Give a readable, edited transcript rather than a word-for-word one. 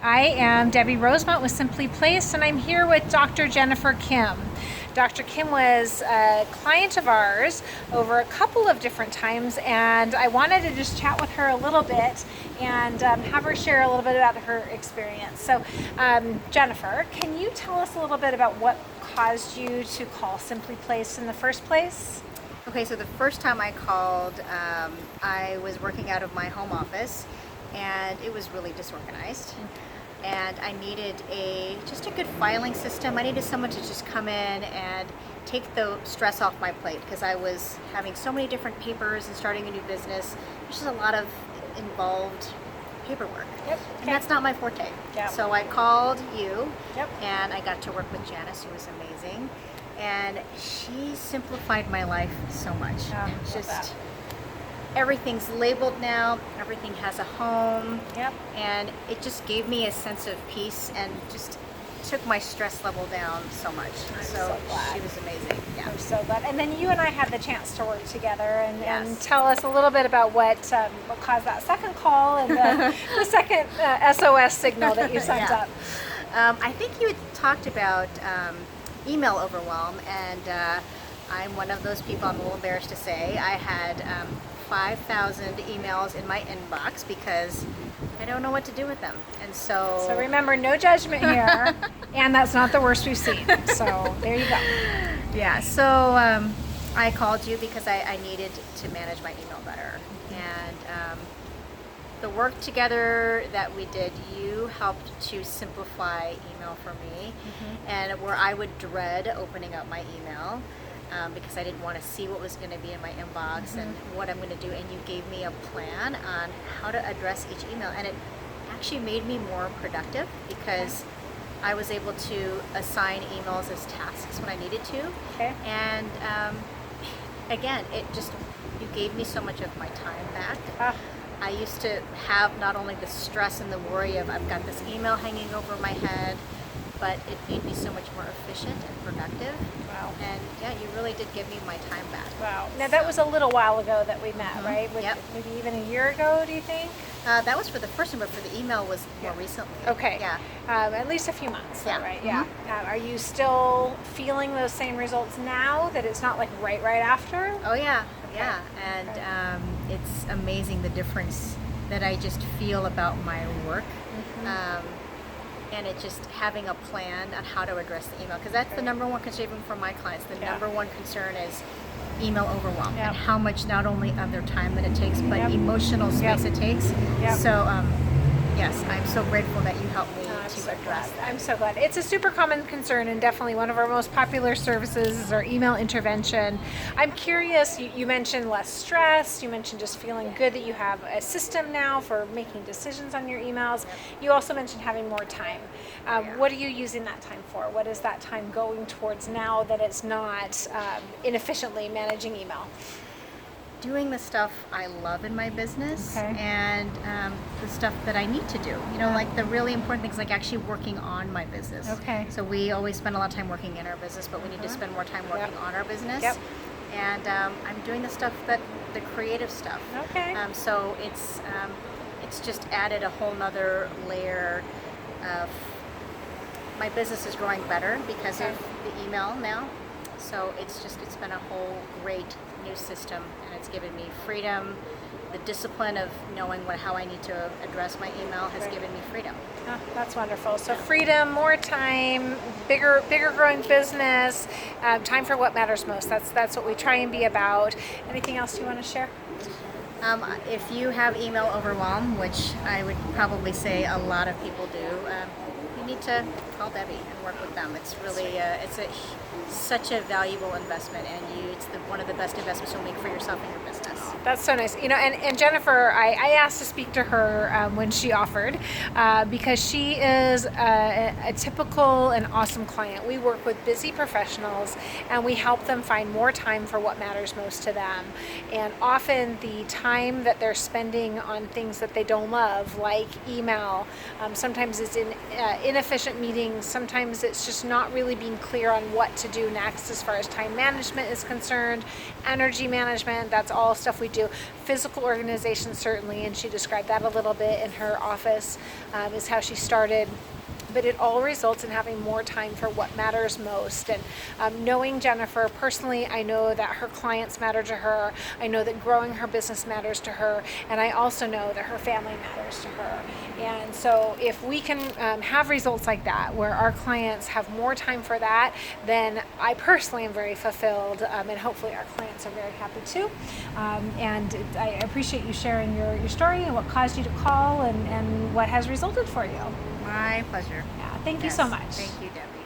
I am Debbie Rosemont with Simply Placed, and I'm here with Dr. Jennifer Kim. Dr. Kim was a client of ours over a couple of different times, and I wanted to just chat with her a little bit and have her share a little bit about her experience. So, Jennifer, can you tell us a little bit about what caused you to call Simply Placed in the first place? Okay, so the first time I called, I was working out of my home office, and it was really disorganized. And I needed just a good filing system. I needed someone to just come in and take the stress off my plate because I was having so many different papers and starting a new business. There's just a lot of involved paperwork. Yep. And that's not my forte. Yep. So I called you, Yep. and I got to work with Janice, who was amazing. And she simplified my life so much. Love Just that. everything's labeled now, everything has a home. Yep. And it just gave me a sense of peace and just took my stress level down so much. I'm so glad. She was amazing. Yeah. I'm so glad. And then you and I had the chance to work together and Yes. tell us a little bit about what caused that second call and the second SOS signal that you sent Yeah. up. I think you had talked about email overwhelm, and I'm one of those people. I'm a little embarrassed to say I had 5,000 emails in my inbox because I don't know what to do with them. And so Remember, no judgment here, and that's not the worst we've seen. So there you go. yeah, so I called you because I needed to manage my email better. And the work together that we did, you helped to simplify email for me, and where I would dread opening up my email because I didn't want to see what was going to be in my inbox and what I'm going to do. And you gave me a plan on how to address each email, and it actually made me more productive because I was able to assign emails as tasks when I needed to. Okay. And again, you gave me so much of my time back. Ah. I used to have not only the stress and the worry of I've got this email hanging over my head, but it made me so much more efficient and productive. Wow. And yeah, you really did give me my time back. Wow. Now that was a little while ago that we met, right? Yep. Maybe even a year ago, do you think? That was for the first one, but for the email was more recently. Okay. Yeah. At least a few months. Yeah. Right. Yeah. Are you still feeling those same results now? That it's not like right after? Oh yeah, yeah. And it's amazing the difference that I just feel about my work. And it just having a plan on how to address the email, because that's the number one concern even for my clients. The number one concern is email overwhelm and how much not only of their time that it takes, but emotional space it takes. So yes, I'm so grateful that you helped me to address that. I'm so glad. It's a super common concern, and definitely one of our most popular services is our email intervention. I'm curious, you mentioned less stress, you mentioned just feeling good that you have a system now for making decisions on your emails. You also mentioned having more time. What are you using that time for? What is that time going towards now that it's not inefficiently managing email? Doing the stuff I love in my business, Okay. and the stuff that I need to do. You know, like the really important things, like actually working on my business. Okay. So we always spend a lot of time working in our business, but we need to spend more time working on our business. Yep. And I'm doing the stuff the creative stuff. Okay. So it's just added a whole nother layer of my business is growing better because of the email now. So it's been a whole great new system, and it's given me freedom. The discipline of knowing how I need to address my email has given me freedom. Oh, that's wonderful. So freedom, more time, bigger growing business, time for what matters most. That's what we try and be about. Anything else you want to share? If you have email overwhelm, which I would probably say a lot of people do, you need to call Debbie and work with them. It's really such a valuable investment, and it's one of the best investments you'll make for yourself and your business. That's so nice. And Jennifer, I asked to speak to her when she offered because she is a typical and awesome client. We work with busy professionals, and we help them find more time for what matters most to them. And often the time that they're spending on things that they don't love, like email, sometimes it's in inefficient meetings, sometimes it's just not really being clear on what to do next as far as time management is concerned, energy management. That's all stuff we do. Physical organization, certainly, and she described that a little bit in her office, is how she started. But it all results in having more time for what matters most. And knowing Jennifer personally, I know that her clients matter to her. I know that growing her business matters to her. And I also know that her family matters to her. And so if we can have results like that, where our clients have more time for that, then I personally am very fulfilled. And hopefully our clients are very happy too. And I appreciate you sharing your story and what caused you to call and what has resulted for you. My pleasure. Yeah, thank you so much. Thank you, Deb.